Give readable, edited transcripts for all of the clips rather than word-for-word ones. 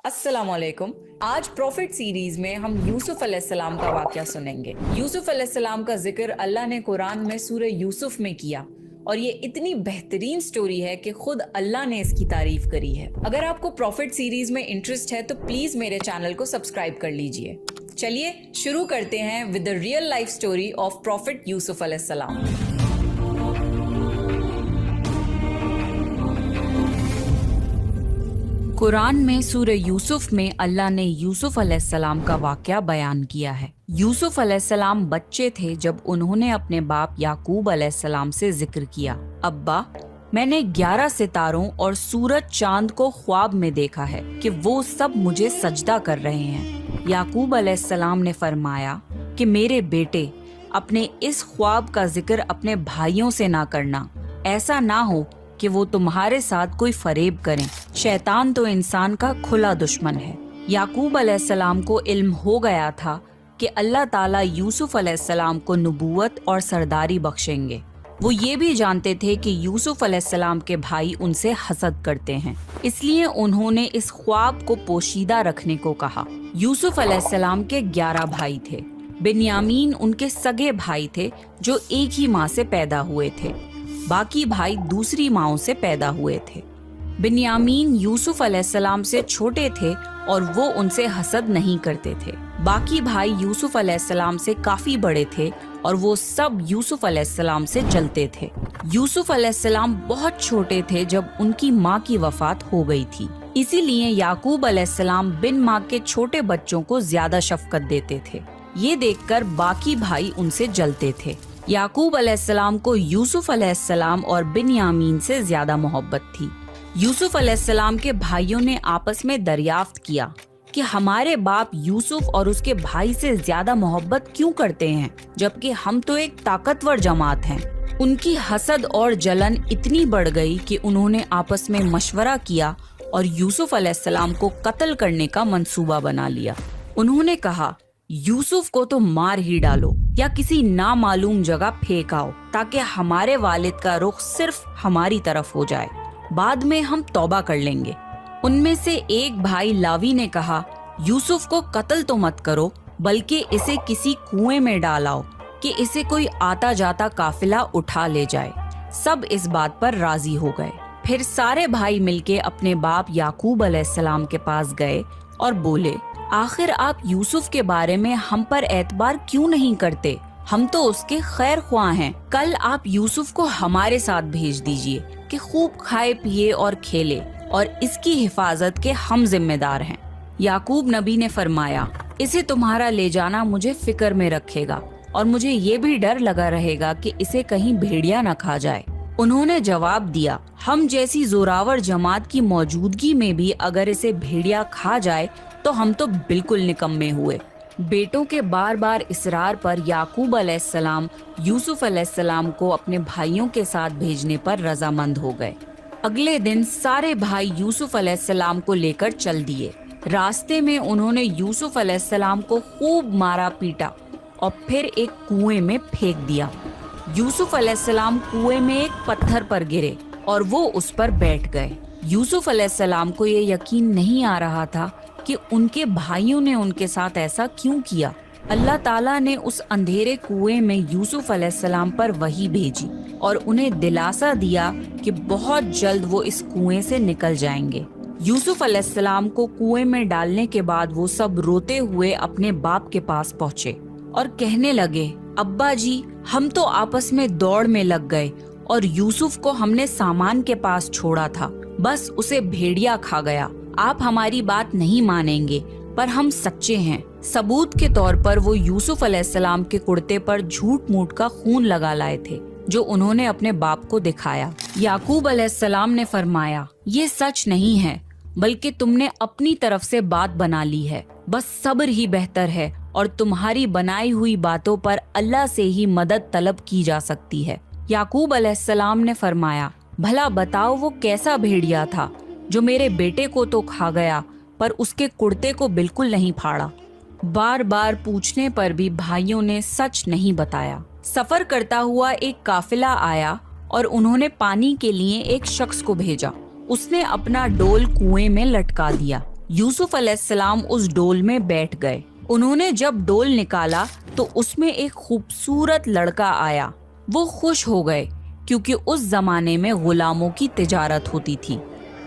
अस्सलाम वालेकुम। आज प्रॉफिट सीरीज में हम यूसुफ अलैहिस्सलाम का वाक़या सुनेंगे। यूसुफ अलैहिस्सलाम का जिक्र अल्लाह ने कुरान में सूरह यूसुफ में किया और ये इतनी बेहतरीन स्टोरी है कि खुद अल्लाह ने इसकी तारीफ करी है। अगर आपको प्रॉफिट सीरीज में इंटरेस्ट है तो प्लीज मेरे चैनल को सब्सक्राइब कर लीजिए। चलिए शुरू करते हैं with the real life story of profit Yusuf अलैहिस्सलाम। कुरान में सूरह यूसुफ में अल्लाह ने यूसुफ अलैहिस्सलाम का वाक़या बयान किया है। यूसुफ अलैहिस्सलाम बच्चे थे जब उन्होंने अपने बाप याकूब अलैहिस्सलाम से जिक्र किया, अब्बा मैंने 11 सितारों और सूरज चांद को ख्वाब में देखा है कि वो सब मुझे सजदा कर रहे हैं। याकूब अलैहिस्सलाम ने फरमाया कि मेरे बेटे, अपने इस ख्वाब का जिक्र अपने भाइयों से ना करना, ऐसा ना हो कि वो तुम्हारे साथ कोई फरेब करें। शैतान तो इंसान का खुला दुश्मन है। याकूब अलैहिस्सलाम को इल्म हो गया था कि अल्लाह ताला यूसुफ अलैहिस्सलाम को नबूवत और सरदारी बख्शेंगे। वो ये भी जानते थे कि यूसुफ अलैहिस्सलाम के भाई उनसे हसद करते हैं, इसलिए उन्होंने इस ख्वाब को पोशीदा रखने को कहा। यूसुफ अलैहिस्सलाम के 11 भाई थे। बिन्यामीन उनके सगे भाई थे जो एक ही माँ से पैदा हुए थे। बाकी भाई दूसरी माँओं से पैदा हुए थे। बिन्यामीन यूसुफ अलैहिस्सलाम से छोटे थे और वो उनसे हसद नहीं करते थे। बाकी भाई यूसुफ अलैहिस्सलाम से काफी बड़े थे और वो सब यूसुफ अलैहिस्सलाम से जलते थे। यूसुफ अलैहिस्सलाम बहुत छोटे थे जब उनकी माँ की वफात हो गई थी, इसीलिए याकूब अलैहिस्सलाम बिन माँ के छोटे बच्चों को ज्यादा शफकत देते थे। ये देखकर बाकी भाई उनसे जलते थे। याकूब अलैहिस्सलाम को यूसुफ अलैहिस्सलाम और बिन्यामीन से ज्यादा मोहब्बत थी। यूसुफ अलैहिस्सलाम के भाइयों ने आपस में दरियाफ्त किया कि हमारे बाप यूसुफ और उसके भाई से ज्यादा मोहब्बत क्यों करते हैं, जबकि हम तो एक ताकतवर जमात हैं। उनकी हसद और जलन इतनी बढ़ गई कि उन्होंने आपस में मशवरा किया और यूसुफ अलैहिस्सलाम को कत्ल करने का मंसूबा बना लिया। उन्होंने कहा, यूसुफ को तो मार ही डालो या किसी नामालूम जगह फेंक आओ ताकि हमारे वालिद का रुख सिर्फ हमारी तरफ हो जाए, बाद में हम तौबा कर लेंगे। उनमें से एक भाई लावी ने कहा, यूसुफ को कत्ल तो मत करो, बल्कि इसे किसी कुएं में डालाओ कि इसे कोई आता जाता काफिला उठा ले जाए। सब इस बात पर राजी हो गए। फिर सारे भाई मिलके अपने बाप याकूब अलैहिस्सलाम के पास गए और बोले, आखिर आप यूसुफ के बारे में हम पर एतबार क्यों नहीं करते? हम तो उसके खैर ख्वाह हैं। कल आप यूसुफ को हमारे साथ भेज दीजिए कि खूब खाए पिए और खेले, और इसकी हिफाजत के हम जिम्मेदार हैं। याकूब नबी ने फरमाया, इसे तुम्हारा ले जाना मुझे फिक्र में रखेगा और मुझे ये भी डर लगा रहेगा कि इसे कहीं भेड़िया न खा जाए। उन्होंने जवाब दिया, हम जैसी जोरावर जमात की मौजूदगी में भी अगर इसे भेड़िया खा जाए तो हम तो बिल्कुल निकम्मे हुए। बेटों के बार बार इसरार पर याकूब अलैहिस्सलाम यूसुफ अलैहिस्सलाम को अपने भाइयों के साथ भेजने पर रजामंद हो गए। अगले दिन सारे भाई यूसुफ अलैहिस्सलाम को लेकर चल दिए। रास्ते में उन्होंने यूसुफ अलैहिस्सलाम को खूब मारा पीटा और फिर एक कुएं में फेंक दिया। यूसुफ अलैहिस्सलाम कुएं में एक पत्थर पर गिरे और वो उस पर बैठ गए। यूसुफ अलैहिस्सलाम को ये यकीन नहीं आ रहा था कि उनके भाइयों ने उनके साथ ऐसा क्यों किया। अल्लाह ताला ने उस अंधेरे कुएं में यूसुफ अलैहिस्सलाम पर वही भेजी और उन्हें दिलासा दिया कि बहुत जल्द वो इस कुएं से निकल जाएंगे। यूसुफ अलैहिस्सलाम को कुएं में डालने के बाद वो सब रोते हुए अपने बाप के पास पहुँचे और कहने लगे, अब्बा जी, हम तो आपस में दौड़ में लग गए और यूसुफ को हमने सामान के पास छोड़ा था, बस उसे भेड़िया खा गया। आप हमारी बात नहीं मानेंगे पर हम सच्चे हैं। सबूत के तौर पर वो यूसुफ अलैहिस्सलाम के कुर्ते पर झूठ मूठ का खून लगा लाए थे जो उन्होंने अपने बाप को दिखाया। याकूब अलैहिस्सलाम ने फरमाया, ये सच नहीं है, बल्कि तुमने अपनी तरफ से बात बना ली है। बस सब्र ही बेहतर है और तुम्हारी बनाई हुई बातों पर अल्लाह से ही मदद तलब की जा सकती है। याकूब अलैहिस्सलाम ने फरमाया, भला बताओ वो कैसा भेड़िया था जो मेरे बेटे को तो खा गया पर उसके कुर्ते को बिल्कुल नहीं फाड़ा। बार बार पूछने पर भी भाइयों ने सच नहीं बताया। सफर करता हुआ एक काफिला आया और उन्होंने पानी के लिए एक शख्स को भेजा। उसने अपना डोल कुएं में लटका दिया यूसुफ अलैहिस्सलाम उस डोल में बैठ गए। उन्होंने जब डोल निकाला तो उसमें एक खूबसूरत लड़का आया। वो खुश हो गए क्योंकि उस जमाने में गुलामों की तिजारत होती थी।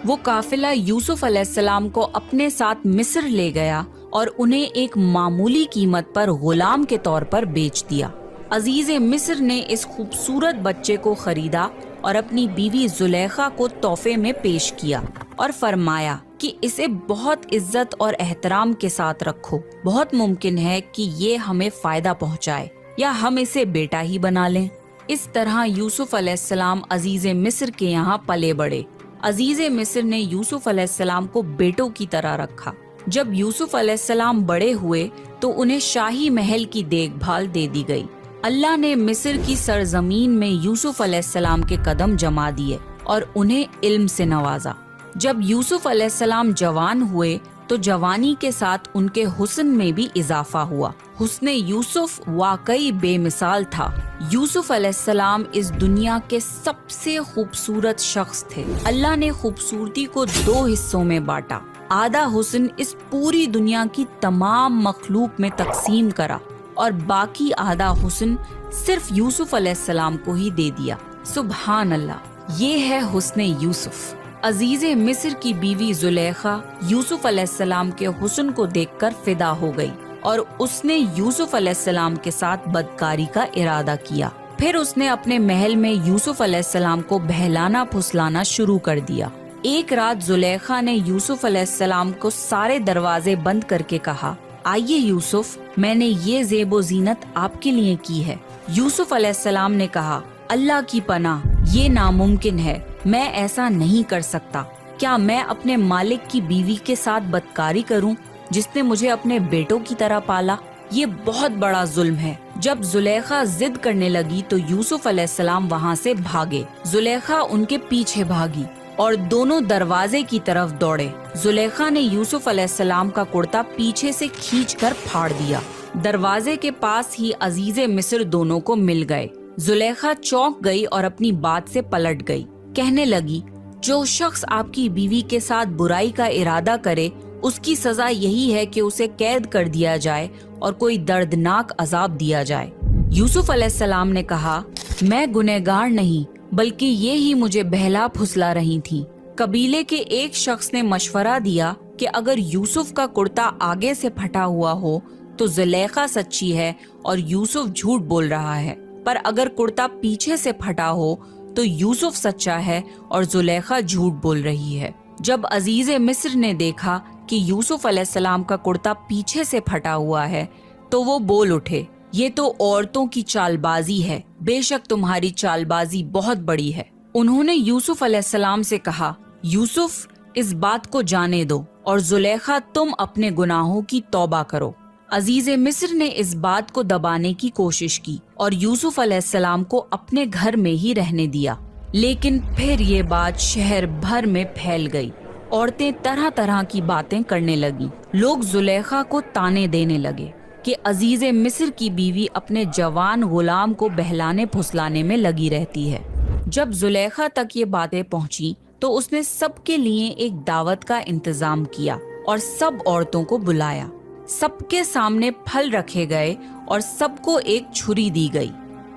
वो काफिला यूसुफ अलैहिस्सलाम को अपने साथ मिस्र ले गया और उन्हें एक मामूली कीमत पर गुलाम के तौर पर बेच दिया। अजीज मिस्र ने इस खूबसूरत बच्चे को खरीदा और अपनी बीवी जुलेखा को तोहफे में पेश किया और फरमाया कि इसे बहुत इज्जत और एहतराम के साथ रखो। बहुत मुमकिन है कि ये हमें फायदा पहुंचाए या हम इसे बेटा ही बना लें। इस तरह यूसुफ अलैहिस्सलाम अजीज मिस्र के यहाँ पले बढ़े। अजीज मिस्र ने यूसुफ अलैहिस्सलाम को बेटों की तरह रखा। जब यूसुफ अलैहिस्सलाम बड़े हुए तो उन्हें शाही महल की देखभाल दे दी गई। अल्लाह ने मिस्र की सरजमीन में यूसुफ अलैहिस्सलाम के कदम जमा दिए और उन्हें इल्म से नवाजा। जब यूसुफ अलैहिस्सलाम जवान हुए तो जवानी के साथ उनके हुस्न में भी इजाफा हुआ। हुस्ने यूसुफ वाकई बेमिसाल था। यूसुफ अलैहिस्सलाम इस दुनिया के सबसे खूबसूरत शख्स थे। अल्लाह ने खूबसूरती को दो हिस्सों में बांटा। आधा हुस्न इस पूरी दुनिया की तमाम मखलूक में तकसीम करा और बाकी आधा हुस्न सिर्फ यूसुफ अलैहिस्सलाम को ही दे दिया। सुभान अल्लाह, ये है हुस्ने यूसुफ। अजीज मिस्र की बीवी जुलेखा यूसुफ अलैहिस्सलाम के हुस्न को देखकर फिदा हो गई और उसने यूसुफ अलैहिस्सलाम के साथ बदकारी का इरादा किया। फिर उसने अपने महल में यूसुफ अलैहिस्सलाम को बहलाना फुसलाना शुरू कर दिया। एक रात जुलेखा ने यूसुफ अलैहिस्सलाम को सारे दरवाजे बंद करके कहा, आइए यूसुफ, मैंने ये ज़ेबो ज़ीनत आपके लिए की है। यूसुफ अलैहिस्सलाम ने कहा, अल्लाह की पनाह, ये नामुमकिन है, मैं ऐसा नहीं कर सकता। क्या मैं अपने मालिक की बीवी के साथ बदकारी करूं, जिसने मुझे अपने बेटों की तरह पाला? ये बहुत बड़ा जुल्म है। जब जुलेखा जिद करने लगी तो यूसुफ अलैहिस्सलाम वहाँ से भागे। जुलेखा उनके पीछे भागी और दोनों दरवाजे की तरफ दौड़े। जुलेखा ने यूसुफ अलैहिस्सलाम का कुर्ता पीछे से खींचकर फाड़ दिया। दरवाजे के पास ही अजीजे मिस्र दोनों को मिल गए। जुलेखा चौंक गई और अपनी बात से पलट गई। कहने लगी, जो शख्स आपकी बीवी के साथ बुराई का इरादा करे उसकी सजा यही है कि उसे कैद कर दिया जाए और कोई दर्दनाक अजाब दिया जाए। यूसुफ अलैहिस्सलाम ने कहा, मैं गुनहगार नहीं बल्कि ये ही मुझे बहला फुसला रही थी। कबीले के एक शख्स ने मशवरा दिया कि अगर यूसुफ का कुर्ता आगे से फटा हुआ हो तो जुलेखा सच्ची है और यूसुफ झूठ बोल रहा है, पर अगर कुर्ता पीछे से फटा हो तो यूसुफ सच्चा है और जुलेखा झूठ बोल रही है। जब अजीज मिस्र ने देखा कि यूसुफ अलैहिस्सलाम का कुर्ता पीछे से फटा हुआ है तो वो बोल उठे, ये तो औरतों की चालबाजी है, बेशक तुम्हारी चालबाजी बहुत बड़ी है। उन्होंने यूसुफ अलैहिस्सलाम से कहा, यूसुफ, इस बात को जाने दो और जुलेखा तुम अपने गुनाहों की तौबा करो। अजीज मिस्र ने इस बात को दबाने की कोशिश की और यूसुफ अलैहिस्सलाम को अपने घर में ही रहने दिया। लेकिन फिर ये बात शहर भर में फैल गई। औरतें तरह तरह की बातें करने लगी। लोग जुलेखा को ताने देने लगे कि अजीज मिस्र की बीवी अपने जवान गुलाम को बहलाने फुसलाने में लगी रहती है। जब जुलेखा तक ये बातें पहुंची तो उसने सबके लिए एक दावत का इंतजाम किया और सब औरतों को बुलाया। सबके सामने फल रखे गए और सबको एक छुरी दी गई।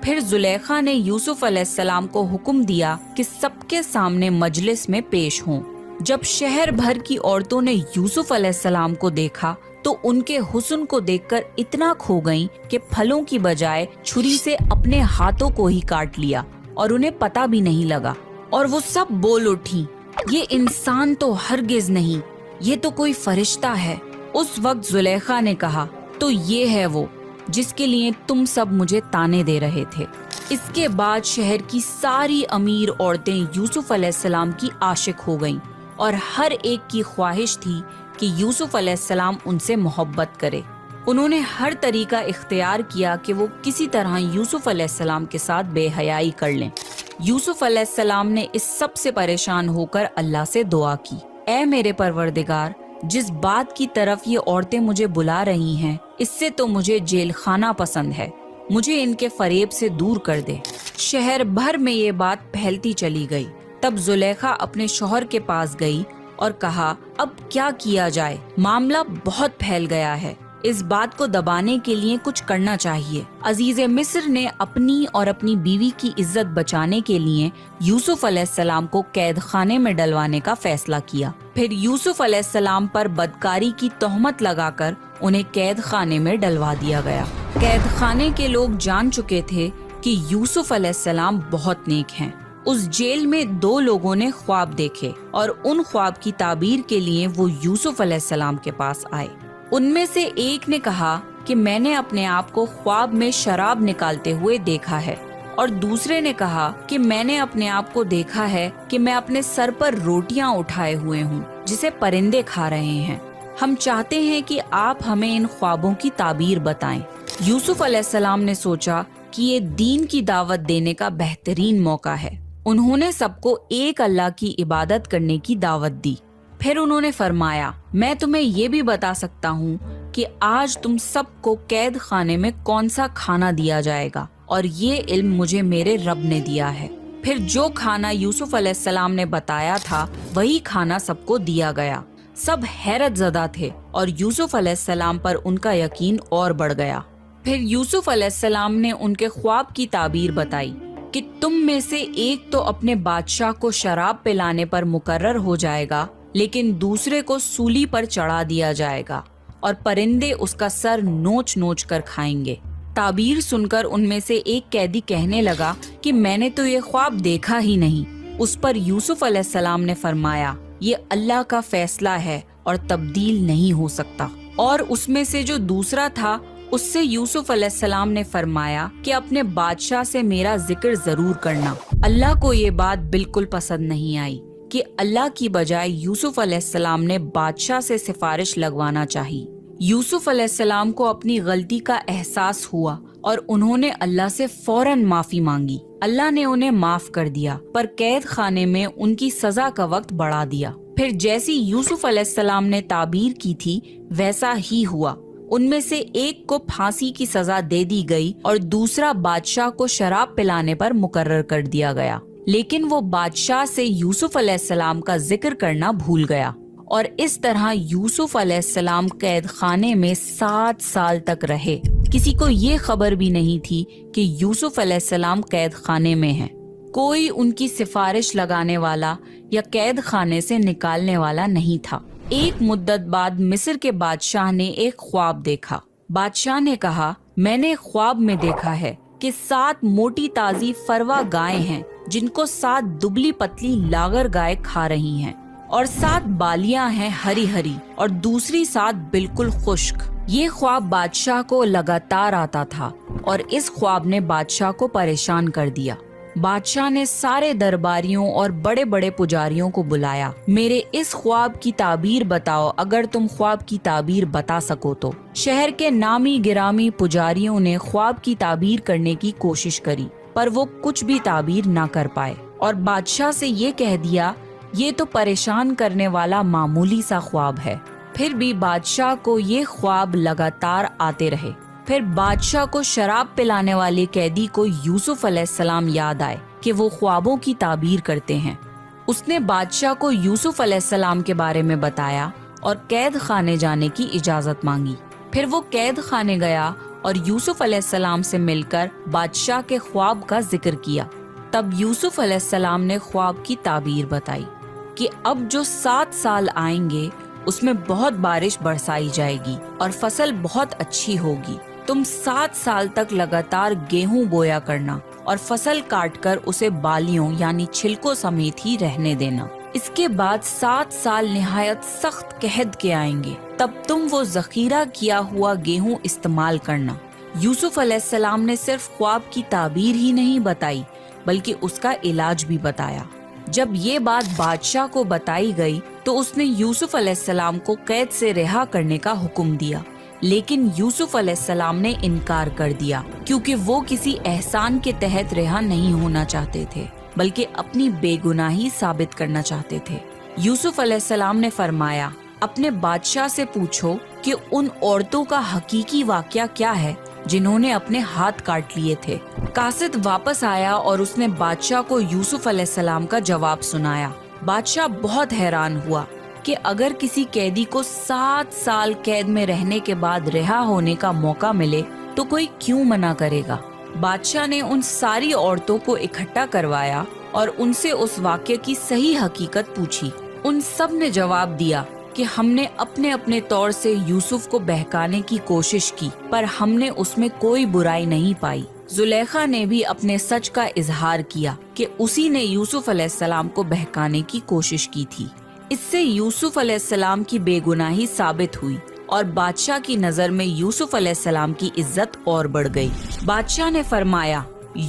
फिर जुलेखा ने यूसुफ अलैहिस्सलाम को हुक्म दिया कि सबके सामने मजलिस में पेश हों। जब शहर भर की औरतों ने यूसुफ अलैहिस्सलाम को देखा तो उनके हुस्न को देखकर इतना खो गईं कि फलों की बजाय छुरी से अपने हाथों को ही काट लिया और उन्हें पता भी नहीं लगा। और वो सब बोल उठी, ये इंसान तो हरगिज नहीं, ये तो कोई फरिश्ता है। उस वक्त जुलेखा ने कहा, तो ये है वो जिसके लिए तुम सब मुझे ताने दे रहे थे। इसके बाद शहर की सारी अमीर औरतें यूसुफ अलैहिस्सलाम की आशिक हो गईं और हर एक की ख्वाहिश थी कि यूसुफ अलैहिस्सलाम उनसे मोहब्बत करे। उन्होंने हर तरीका इख्तियार किया कि वो किसी तरह यूसुफ अलैहिस्सलाम के साथ बेहयाई कर लें। यूसुफ अलैहिस्सलाम ने इस सब से परेशान होकर अल्लाह से दुआ की, ऐ मेरे परवरदिगार, जिस बात की तरफ ये औरतें मुझे बुला रही हैं इससे तो मुझे जेल खाना पसंद है, मुझे इनके फरेब से दूर कर दे। शहर भर में ये बात फैलती चली गई। तब जुलेखा अपने शौहर के पास गई اور کہا اب کیا کیا جائے، معاملہ بہت پھیل گیا ہے، اس بات کو دبانے کے لیے کچھ کرنا چاہیے۔ عزیز مصر نے اپنی اور اپنی بیوی کی عزت بچانے کے لیے یوسف علیہ السلام کو قید خانے میں ڈلوانے کا فیصلہ کیا۔ پھر یوسف علیہ السلام پر بدکاری کی تہمت لگا کر انہیں قید خانے میں ڈلوا دیا گیا۔ قید خانے کے لوگ جان چکے تھے کہ یوسف علیہ السلام بہت نیک ہیں۔ اس جیل میں 2 لوگوں نے خواب دیکھے اور ان خواب کی تعبیر کے لیے وہ یوسف علیہ السلام کے پاس آئے۔ ان میں سے ایک نے کہا کہ میں نے اپنے آپ کو خواب میں شراب نکالتے ہوئے دیکھا ہے، اور دوسرے نے کہا کہ میں نے اپنے آپ کو دیکھا ہے کہ میں اپنے سر پر روٹیاں اٹھائے ہوئے ہوں جسے پرندے کھا رہے ہیں۔ ہم چاہتے ہیں کہ آپ ہمیں ان خوابوں کی تعبیر بتائیں۔ یوسف علیہ السلام نے سوچا کہ یہ دین کی دعوت دینے کا بہترین موقع ہے۔ انہوں نے سب کو ایک اللہ کی عبادت کرنے کی دعوت دی۔ پھر انہوں نے فرمایا میں تمہیں یہ بھی بتا سکتا ہوں کہ آج تم سب کو قید خانے میں کون سا کھانا دیا جائے گا، اور یہ علم مجھے میرے رب نے دیا ہے۔ پھر جو کھانا یوسف علیہ السلام نے بتایا تھا وہی کھانا سب کو دیا گیا۔ سب حیرت زدہ تھے اور یوسف علیہ السلام پر ان کا یقین اور بڑھ گیا۔ پھر یوسف علیہ السلام نے ان کے خواب کی تعبیر بتائی کہ تم میں سے ایک تو اپنے بادشاہ کو شراب پلانے پر مقرر ہو جائے گا، لیکن دوسرے کو سولی پر چڑھا دیا جائے گا اور پرندے اس کا سر نوچ نوچ کر کھائیں گے۔ تعبیر سن کر ان میں سے ایک قیدی کہنے لگا کہ میں نے تو یہ خواب دیکھا ہی نہیں۔ اس پر یوسف علیہ السلام نے فرمایا یہ اللہ کا فیصلہ ہے اور تبدیل نہیں ہو سکتا۔ اور اس میں سے جو دوسرا تھا اس سے یوسف علیہ السلام نے فرمایا کہ اپنے بادشاہ سے میرا ذکر ضرور کرنا۔ اللہ کو یہ بات بالکل پسند نہیں آئی کہ اللہ کی بجائے یوسف علیہ السلام نے بادشاہ سے سفارش لگوانا چاہی۔ یوسف علیہ السلام کو اپنی غلطی کا احساس ہوا اور انہوں نے اللہ سے فوراً معافی مانگی۔ اللہ نے انہیں معاف کر دیا، پر قید خانے میں ان کی سزا کا وقت بڑھا دیا۔ پھر جیسی یوسف علیہ السلام نے تعبیر کی تھی ویسا ہی ہوا۔ ان میں سے ایک کو پھانسی کی سزا دے دی گئی اور دوسرا بادشاہ کو شراب پلانے پر مقرر کر دیا گیا، لیکن وہ بادشاہ سے یوسف علیہ السلام کا ذکر کرنا بھول گیا، اور اس طرح یوسف علیہ السلام قید خانے میں 7 سال تک رہے۔ کسی کو یہ خبر بھی نہیں تھی کہ یوسف علیہ السلام قید خانے میں ہیں۔ کوئی ان کی سفارش لگانے والا یا قید خانے سے نکالنے والا نہیں تھا۔ ایک مدت بعد مصر کے بادشاہ نے ایک خواب دیکھا۔ بادشاہ نے کہا میں نے خواب میں دیکھا ہے کہ 7 موٹی تازی فروا گائیں ہیں جن کو 7 دبلی پتلی لاغر گائے کھا رہی ہیں، اور 7 بالیاں ہیں ہری ہری اور دوسری 7 بالکل خشک۔ یہ خواب بادشاہ کو لگاتار آتا تھا اور اس خواب نے بادشاہ کو پریشان کر دیا۔ بادشاہ نے سارے درباریوں اور بڑے بڑے پجاریوں کو بلایا۔ میرے اس خواب کی تعبیر بتاؤ اگر تم خواب کی تعبیر بتا سکو تو۔ شہر کے نامی گرامی پجاریوں نے خواب کی تعبیر کرنے کی کوشش کری، پر وہ کچھ بھی تعبیر نہ کر پائے، اور بادشاہ سے یہ کہہ دیا یہ تو پریشان کرنے والا معمولی سا خواب ہے۔ پھر بھی بادشاہ کو یہ خواب لگاتار آتے رہے۔ پھر بادشاہ کو شراب پلانے والے قیدی کو یوسف علیہ السلام یاد آئے کہ وہ خوابوں کی تعبیر کرتے ہیں۔ اس نے بادشاہ کو یوسف علیہ السلام کے بارے میں بتایا اور قید خانے جانے کی اجازت مانگی۔ پھر وہ قید خانے گیا اور یوسف علیہ السلام سے مل کر بادشاہ کے خواب کا ذکر کیا۔ تب یوسف علیہ السلام نے خواب کی تعبیر بتائی کہ اب جو 7 سال آئیں گے اس میں بہت بارش برسائی جائے گی اور فصل بہت اچھی ہوگی۔ تم 7 سال تک لگاتار گیہوں بویا کرنا اور فصل کاٹ کر اسے بالیوں یعنی چھلکوں سمیت ہی رہنے دینا۔ اس کے بعد 7 سال نہایت سخت قحط کے آئیں گے، تب تم وہ ذخیرہ کیا ہوا گیہوں استعمال کرنا۔ یوسف علیہ السلام نے صرف خواب کی تعبیر ہی نہیں بتائی بلکہ اس کا علاج بھی بتایا۔ جب یہ بات بادشاہ کو بتائی گئی تو اس نے یوسف علیہ السلام کو قید سے رہا کرنے کا حکم دیا، لیکن یوسف علیہ السلام نے انکار کر دیا کیونکہ وہ کسی احسان کے تحت رہا نہیں ہونا چاہتے تھے بلکہ اپنی بے گناہی ثابت کرنا چاہتے تھے۔ یوسف علیہ السلام نے فرمایا اپنے بادشاہ سے پوچھو کہ ان عورتوں کا حقیقی واقعہ کیا ہے جنہوں نے اپنے ہاتھ کاٹ لیے تھے۔ قاصد واپس آیا اور اس نے بادشاہ کو یوسف علیہ السلام کا جواب سنایا۔ بادشاہ بہت حیران ہوا کہ اگر کسی قیدی کو 7 سال قید میں رہنے کے بعد رہا ہونے کا موقع ملے تو کوئی کیوں منع کرے گا؟ بادشاہ نے ان ساری عورتوں کو اکٹھا کروایا اور ان سے اس واقعے کی صحیح حقیقت پوچھی۔ ان سب نے جواب دیا کہ ہم نے اپنے اپنے طور سے یوسف کو بہکانے کی کوشش کی، پر ہم نے اس میں کوئی برائی نہیں پائی۔ زلیخا نے بھی اپنے سچ کا اظہار کیا کہ اسی نے یوسف علیہ السلام کو بہکانے کی کوشش کی تھی۔ اس سے یوسف علیہ السلام کی بے گناہی ثابت ہوئی اور بادشاہ کی نظر میں یوسف علیہ السلام کی عزت اور بڑھ گئی۔ بادشاہ نے فرمایا،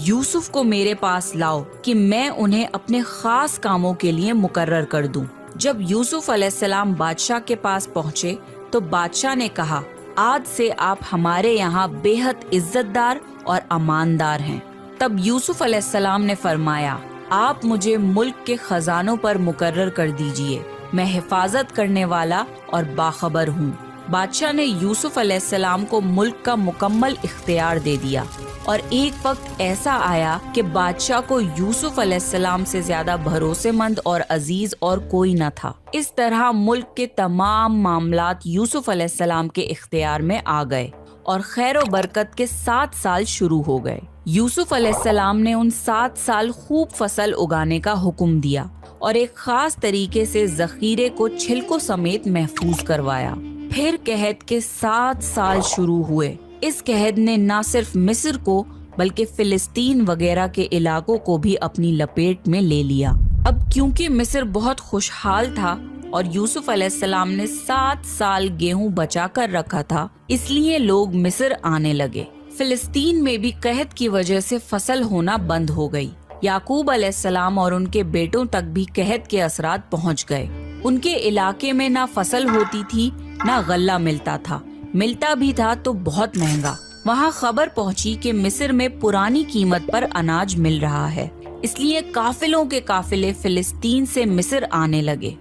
یوسف کو میرے پاس لاؤ کہ میں انہیں اپنے خاص کاموں کے لیے مقرر کر دوں۔ جب یوسف علیہ السلام بادشاہ کے پاس پہنچے تو بادشاہ نے کہا، آج سے آپ ہمارے یہاں بے حد عزت دار اور اماندار ہیں۔ تب یوسف علیہ السلام نے فرمایا، آپ مجھے ملک کے خزانوں پر مقرر کر دیجئے، میں حفاظت کرنے والا اور باخبر ہوں۔ بادشاہ نے یوسف علیہ السلام کو ملک کا مکمل اختیار دے دیا، اور ایک وقت ایسا آیا کہ بادشاہ کو یوسف علیہ السلام سے زیادہ بھروسے مند اور عزیز اور کوئی نہ تھا۔ اس طرح ملک کے تمام معاملات یوسف علیہ السلام کے اختیار میں آ گئے اور خیر و برکت کے 7 سال شروع ہو گئے۔ یوسف علیہ السلام نے ان 7 سال خوب فصل اگانے کا حکم دیا اور ایک خاص طریقے سے ذخیرے کو چھلکوں سمیت محفوظ کروایا۔ پھر قحط کے 7 سال شروع ہوئے۔ اس قحط نے نہ صرف مصر کو بلکہ فلسطین وغیرہ کے علاقوں کو بھی اپنی لپیٹ میں لے لیا۔ اب کیونکہ مصر بہت خوشحال تھا اور یوسف علیہ السلام نے 7 سال گیہوں بچا کر رکھا تھا، اس لیے لوگ مصر آنے لگے۔ فلسطین میں بھی قحط کی وجہ سے فصل ہونا بند ہو گئی۔ یعقوب علیہ السلام اور ان کے بیٹوں تک بھی قحط کے اثرات پہنچ گئے۔ ان کے علاقے میں نہ فصل ہوتی تھی نہ غلہ ملتا تھا، ملتا بھی تھا تو بہت مہنگا۔ وہاں خبر پہنچی کہ مصر میں پرانی قیمت پر اناج مل رہا ہے، اس لیے قافلوں کے قافلے فلسطین سے مصر آنے لگے۔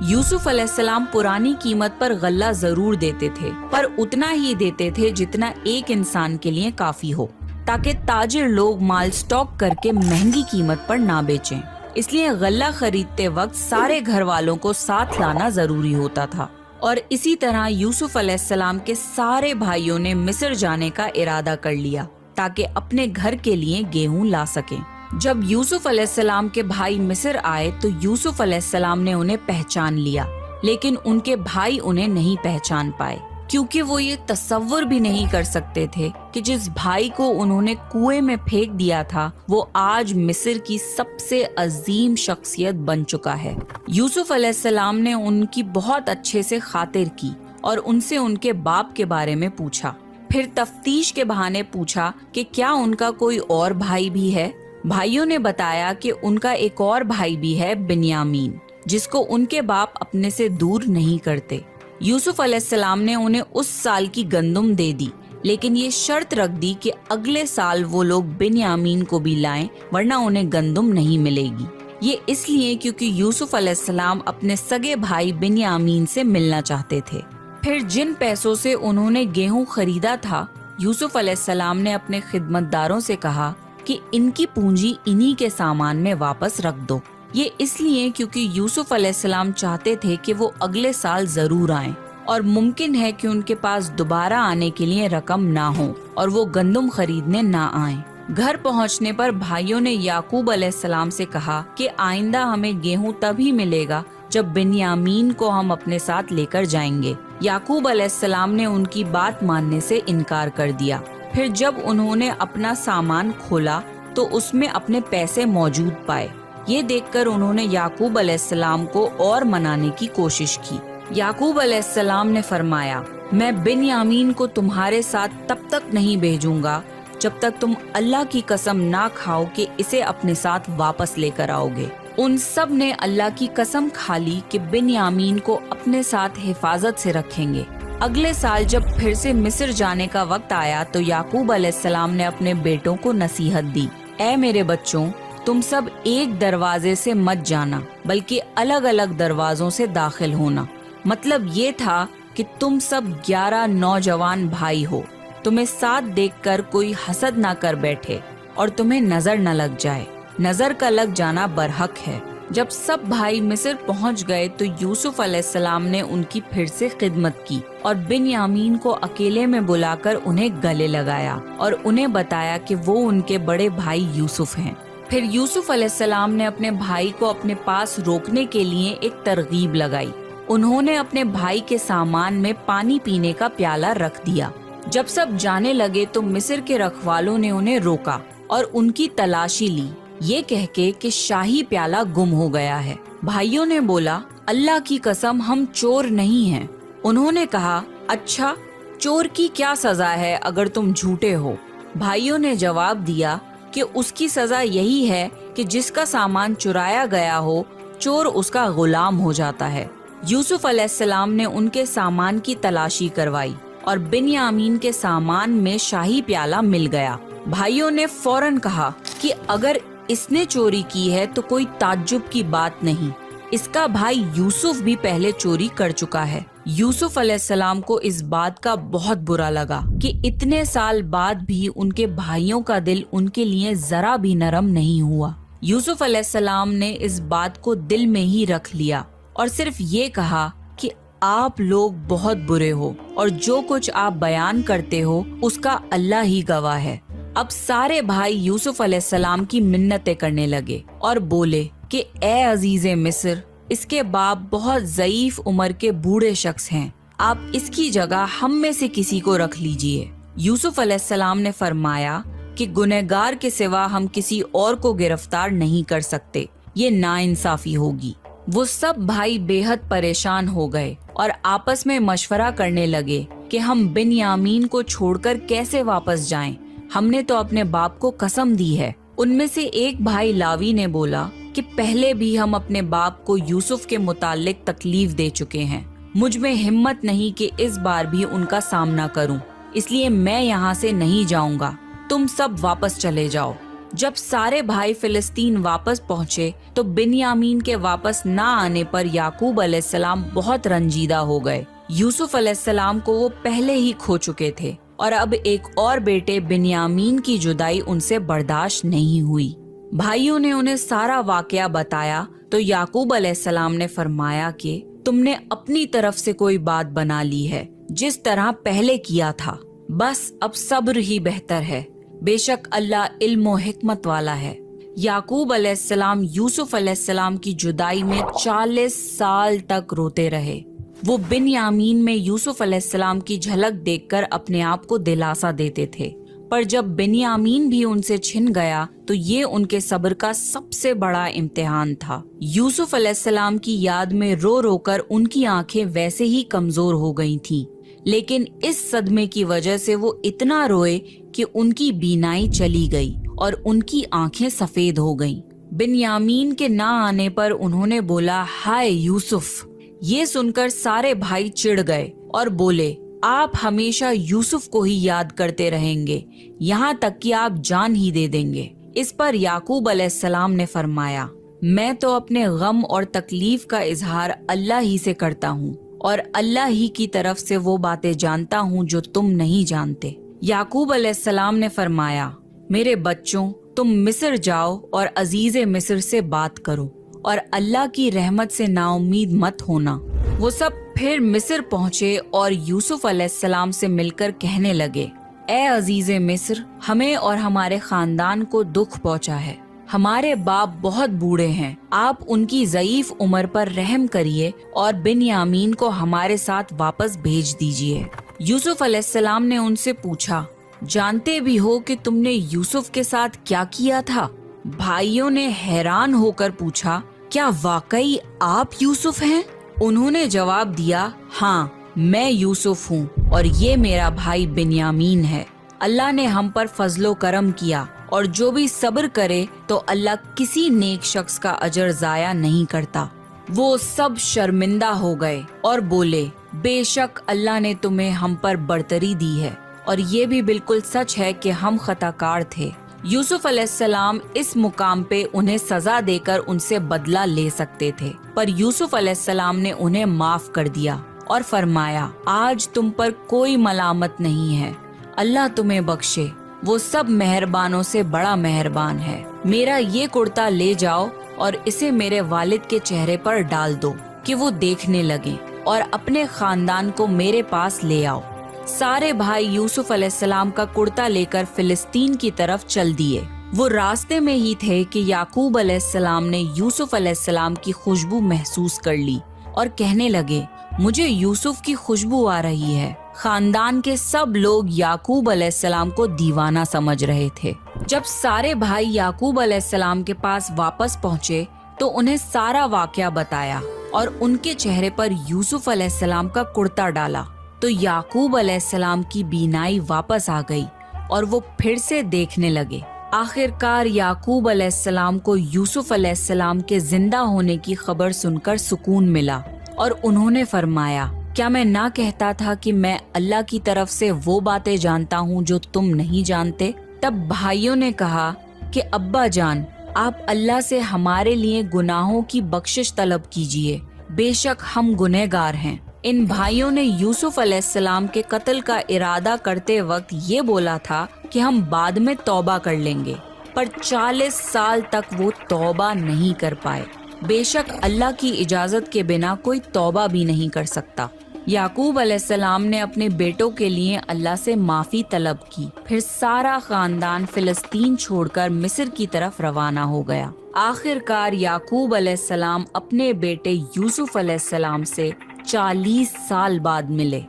یوسف علیہ السلام پرانی قیمت پر غلہ ضرور دیتے تھے، پر اتنا ہی دیتے تھے جتنا ایک انسان کے لیے کافی ہو، تاکہ تاجر لوگ مال سٹاک کر کے مہنگی قیمت پر نہ بیچیں۔ اس لیے غلہ خریدتے وقت سارے گھر والوں کو ساتھ لانا ضروری ہوتا تھا، اور اسی طرح یوسف علیہ السلام کے سارے بھائیوں نے مصر جانے کا ارادہ کر لیا تاکہ اپنے گھر کے لیے گیہوں لا سکیں۔ جب یوسف علیہ السلام کے بھائی مصر آئے تو یوسف علیہ السلام نے انہیں پہچان لیا، لیکن ان کے بھائی انہیں نہیں پہچان پائے، کیونکہ وہ یہ تصور بھی نہیں کر سکتے تھے کہ جس بھائی کو انہوں نے کنویں میں پھینک دیا تھا وہ آج مصر کی سب سے عظیم شخصیت بن چکا ہے۔ یوسف علیہ السلام نے ان کی بہت اچھے سے خاطر کی اور ان سے ان کے باپ کے بارے میں پوچھا۔ پھر تفتیش کے بہانے پوچھا کہ کیا ان کا کوئی اور بھائی بھی ہے۔ بھائیوں نے بتایا کہ ان کا ایک اور بھائی بھی ہے، بنیامین، جس کو ان کے باپ اپنے سے دور نہیں کرتے۔ یوسف علیہ السلام نے انہیں اس سال کی گندم دے دی، لیکن یہ شرط رکھ دی کہ اگلے سال وہ لوگ بنیامین کو بھی لائیں، ورنہ انہیں گندم نہیں ملے گی۔ یہ اس لیے کیونکہ یوسف علیہ السلام اپنے سگے بھائی بنیامین سے ملنا چاہتے تھے۔ پھر جن پیسوں سے انہوں نے گیہوں خریدا تھا، یوسف علیہ السلام نے اپنے خدمتداروں سے کہا کہ ان کی پونجی انہی کے سامان میں واپس رکھ دو۔ یہ اس لیے کیونکہ یوسف علیہ السلام چاہتے تھے کہ وہ اگلے سال ضرور آئیں، اور ممکن ہے کہ ان کے پاس دوبارہ آنے کے لیے رقم نہ ہو اور وہ گندم خریدنے نہ آئیں۔ گھر پہنچنے پر بھائیوں نے یعقوب علیہ السلام سے کہا کہ آئندہ ہمیں گیہوں تبھی ملے گا جب بنیامین کو ہم اپنے ساتھ لے کر جائیں گے۔ یعقوب علیہ السلام نے ان کی بات ماننے سے انکار کر دیا۔ پھر جب انہوں نے اپنا سامان کھولا تو اس میں اپنے پیسے موجود پائے۔ یہ دیکھ کر انہوں نے یعقوب علیہ السلام کو اور منانے کی کوشش کی۔ یعقوب علیہ السلام نے فرمایا، میں بنیامین کو تمہارے ساتھ تب تک نہیں بھیجوں گا جب تک تم اللہ کی قسم نہ کھاؤ کہ اسے اپنے ساتھ واپس لے کر آؤ گے۔ ان سب نے اللہ کی قسم کھا لی کہ بنیامین کو اپنے ساتھ حفاظت سے رکھیں گے۔ اگلے سال جب پھر سے مصر جانے کا وقت آیا تو یعقوب علیہ السلام نے اپنے بیٹوں کو نصیحت دی، اے میرے بچوں، تم سب ایک دروازے سے مت جانا بلکہ الگ الگ دروازوں سے داخل ہونا۔ مطلب یہ تھا کہ تم سب 11 نوجوان بھائی ہو، تمہیں ساتھ دیکھ کر کوئی حسد نہ کر بیٹھے اور تمہیں نظر نہ لگ جائے۔ نظر کا لگ جانا برحق ہے، जब सब भाई मिस्र पहुंच गए तो यूसुफ अलैहिस्सलाम ने उनकी फिर से खिदमत की और बिन्यामीन को अकेले में बुलाकर उन्हें गले लगाया और उन्हें बताया कि वो उनके बड़े भाई यूसुफ हैं। फिर यूसुफ अलैहिस्सलाम ने अपने भाई को अपने पास रोकने के लिए एक तरगीब लगाई। उन्होंने अपने भाई के सामान में पानी पीने का प्याला रख दिया। जब सब जाने लगे तो मिस्र के रखवालों ने उन्हें रोका और उनकी तलाशी ली, ये कह के कि शाही प्याला गुम हो गया है। भाइयों ने बोला, अल्लाह की कसम हम चोर नहीं हैं। उन्होंने कहा, अच्छा चोर की क्या सजा है अगर तुम झूठे हो? भाइयों ने जवाब दिया कि उसकी सजा यही है कि जिसका सामान चुराया गया हो, चोर उसका गुलाम हो जाता है। यूसुफ अलैहिस्सलाम ने उनके सामान की तलाशी करवाई और बिन्यामीन के सामान में शाही प्याला मिल गया। भाइयों ने फौरन कहा कि अगर इसने चोरी की है तो कोई ताज्जुब की बात नहीं, इसका भाई यूसुफ भी पहले चोरी कर चुका है। यूसुफ अलैहिस्सलाम को इस बात का बहुत बुरा लगा कि इतने साल बाद भी उनके भाइयों का दिल उनके लिए जरा भी नरम नहीं हुआ। यूसुफ अलैहिस्सलाम ने इस बात को दिल में ही रख लिया और सिर्फ ये कहा कि आप लोग बहुत बुरे हो और जो कुछ आप बयान करते हो उसका अल्लाह ही गवाह है। अब सारे भाई यूसुफ अलैहिस्सलाम की मिन्नतें करने लगे और बोले कि ए अजीज़े मिस्र, इसके बाप बहुत ज़ईफ उम्र के बूढ़े शख्स हैं, आप इसकी जगह हम में से किसी को रख लीजिए। यूसुफ अलैहिस्सलाम ने फरमाया कि गुनहगार के सिवा हम किसी और को गिरफ्तार नहीं कर सकते, ये नाइंसाफी होगी। वो सब भाई बेहद परेशान हो गए और आपस में मशवरा करने लगे कि हम बिन्यामीन को छोड़कर कैसे वापस जाएं। हमने तो अपने बाप को कसम दी है। उनमें से एक भाई लावी ने बोला कि पहले भी हम अपने बाप को यूसुफ के मुतालिक तकलीफ दे चुके हैं, मुझ में हिम्मत नहीं कि इस बार भी उनका सामना करूं, इसलिए मैं यहाँ से नहीं जाऊंगा, तुम सब वापस चले जाओ। जब सारे भाई फिलिस्तीन वापस पहुँचे तो बिन्यामीन के वापस ना आने पर याकूब अलैहिस्सलाम बहुत रंजीदा हो गए। यूसुफ अलैहिस्सलाम को वो पहले ही खो चुके थे और अब एक और बेटे बिन्यामीन की जुदाई उनसे बर्दाश्त नहीं हुई। भाइयों ने उन्हें सारा वाकया बताया तो याकूब अलैहिस्सलाम ने फरमाया कि तुमने अपनी तरफ से कोई बात बना ली है जिस तरह पहले किया था, बस अब सब्र ही बेहतर है, बेशक अल्लाह इल्म और हिकमत वाला है। याकूब अलैहिस्सलाम यूसुफ अलैहिस्सलाम की जुदाई में 40 साल तक रोते रहे। वो बिन्यामीन में यूसुफ अलैहिस्सलाम की झलक देखकर अपने आप को दिलासा देते थे, पर जब बिन्यामीन भी उनसे छिन गया तो ये उनके सब्र का सबसे बड़ा इम्तिहान था। यूसुफ अलैहिस्सलाम की याद में रो रो कर उनकी आंखें वैसे ही कमजोर हो गई थीं, लेकिन इस सदमे की वजह से वो इतना रोए कि उनकी बीनाई चली गई और उनकी आंखें सफेद हो गईं। बिन्यामीन के ना आने पर उन्होंने बोला, हाय यूसुफ। ये सुनकर सारे भाई चिढ़ गए और बोले, आप हमेशा यूसुफ को ही याद करते रहेंगे, यहाँ तक कि आप जान ही दे देंगे। इस पर याकूब अलैहिस्सलाम ने फरमाया, मैं तो अपने गम और तकलीफ का इजहार अल्लाह ही से करता हूँ और अल्लाह ही की तरफ से वो बातें जानता हूँ जो तुम नहीं जानते। याकूब अलैहिस्सलाम ने फरमाया, मेरे बच्चों, तुम मिस्र जाओ और अजीज़े मिस्र से बात करो और अल्लाह की रहमत से नाउम्मीद मत होना। वो सब फिर मिस्र पहुँचे और यूसुफ अलैहिस्सलाम से मिलकर कहने लगे, ए अजीज़े मिस्र, हमें और हमारे खानदान को दुख पहुँचा है। हमारे बाप बहुत बूढ़े हैं, आप उनकी ज़ईफ उम्र पर रहम करिए और बिन्यामीन को हमारे साथ वापस भेज दीजिए। यूसुफ अलैहिस्सलाम ने उनसे पूछा, जानते भी हो कि तुमने यूसुफ के साथ क्या किया था? भाइयों ने हैरान होकर पूछा, क्या वाकई आप यूसुफ हैं? उन्होंने जवाब दिया, हाँ मैं यूसुफ हूँ और ये मेरा भाई बिन्यामीन है। अल्लाह ने हम पर फजलो करम किया और जो भी सब्र करे तो अल्लाह किसी नेक शख्स का अजर जाया नहीं करता। वो सब शर्मिंदा हो गए और बोले, बेशक अल्लाह ने तुम्हें हम पर बरतरी दी है और ये भी बिल्कुल सच है कि हम खताकार थे। यूसुफ अलैहिस्सलाम इस मुकाम पे उन्हें सजा देकर उनसे बदला ले सकते थे, पर यूसुफ अलैहिस्सलाम ने उन्हें माफ कर दिया और फरमाया, आज तुम पर कोई मलामत नहीं है, अल्लाह तुम्हें बख्शे, वो सब मेहरबानों से बड़ा मेहरबान है। मेरा ये कुर्ता ले जाओ اور اسے میرے والد کے چہرے پر ڈال دو کہ وہ دیکھنے لگیں اور اپنے خاندان کو میرے پاس لے آؤ۔ سارے بھائی یوسف علیہ السلام کا کرتا لے کر فلسطین کی طرف چل دیے۔ وہ راستے میں ہی تھے کہ یعقوب علیہ السلام نے یوسف علیہ السلام کی خوشبو محسوس کر لی اور کہنے لگے، مجھے یوسف کی خوشبو آ رہی ہے۔ خاندان کے سب لوگ یعقوب علیہ السلام کو دیوانہ سمجھ رہے تھے۔ جب سارے بھائی یعقوب علیہ السلام کے پاس واپس پہنچے تو انہیں سارا واقعہ بتایا اور ان کے چہرے پر یوسف علیہ السلام کا کرتا ڈالا تو یعقوب علیہ السلام کی بینائی واپس آ گئی اور وہ پھر سے دیکھنے لگے۔ آخر کار یعقوب علیہ السلام کو یوسف علیہ السلام کے زندہ ہونے کی خبر سن کر سکون ملا اور انہوں نے فرمایا، کیا میں نہ کہتا تھا کہ میں اللہ کی طرف سے وہ باتیں جانتا ہوں جو تم نہیں جانتے؟ تب بھائیوں نے کہا کہ ابا جان، آپ اللہ سے ہمارے لیے گناہوں کی بخشش طلب کیجیے، بے شک ہم گنہگار ہیں۔ ان بھائیوں نے یوسف علیہ السلام کے قتل کا ارادہ کرتے وقت یہ بولا تھا کہ ہم بعد میں توبہ کر لیں گے، پر 40 سال تک وہ توبہ نہیں کر پائے۔ بے شک اللہ کی اجازت کے بنا کوئی توبہ بھی نہیں کر سکتا۔ یعقوب علیہ السلام نے اپنے بیٹوں کے لیے اللہ سے معافی طلب کی، پھر سارا خاندان فلسطین چھوڑ کر مصر کی طرف روانہ ہو گیا۔ آخر کار یعقوب علیہ السلام اپنے بیٹے یوسف علیہ السلام سے 40 سال بعد ملے۔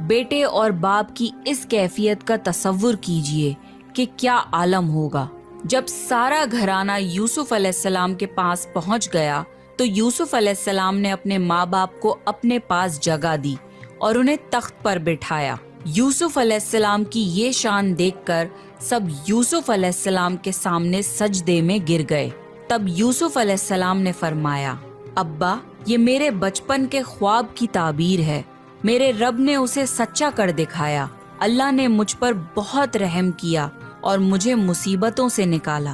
بیٹے اور باپ کی اس کیفیت کا تصور کیجئے کہ کیا عالم ہوگا۔ جب سارا گھرانہ یوسف علیہ السلام کے پاس پہنچ گیا تو یوسف علیہ السلام نے اپنے ماں باپ کو اپنے پاس جگہ دی اور انہیں تخت پر بٹھایا۔ یوسف علیہ السلام کی یہ شان دیکھ کر سب یوسف علیہ السلام کے سامنے سجدے میں گر گئے۔ تب یوسف علیہ السلام نے فرمایا، ابا، یہ میرے بچپن کے خواب کی تعبیر ہے، میرے رب نے اسے سچا کر دکھایا۔ اللہ نے مجھ پر بہت رحم کیا اور مجھے مصیبتوں سے نکالا۔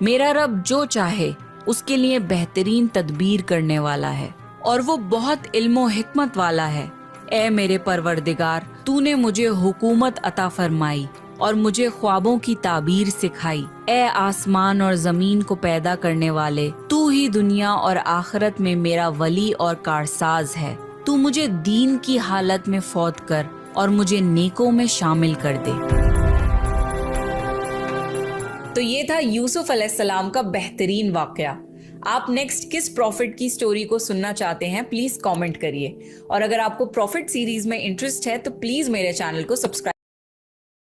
میرا رب جو چاہے اس کے لیے بہترین تدبیر کرنے والا ہے اور وہ بہت علم و حکمت والا ہے۔ اے میرے پروردگار، تو نے مجھے حکومت عطا فرمائی اور مجھے خوابوں کی تعبیر سکھائی۔ اے آسمان اور زمین کو پیدا کرنے والے، تو ہی دنیا اور آخرت میں میرا ولی اور کارساز ہے۔ تو مجھے دین کی حالت میں فوت کر اور مجھے نیکوں میں شامل کر دے۔ تو یہ تھا یوسف علیہ السلام کا بہترین واقعہ۔ آپ نیکسٹ کس پروفٹ کی سٹوری کو سننا چاہتے ہیں پلیز کامنٹ کریے، اور اگر آپ کو پروفٹ سیریز میں انٹرسٹ ہے تو پلیز میرے چینل کو سبسکرائب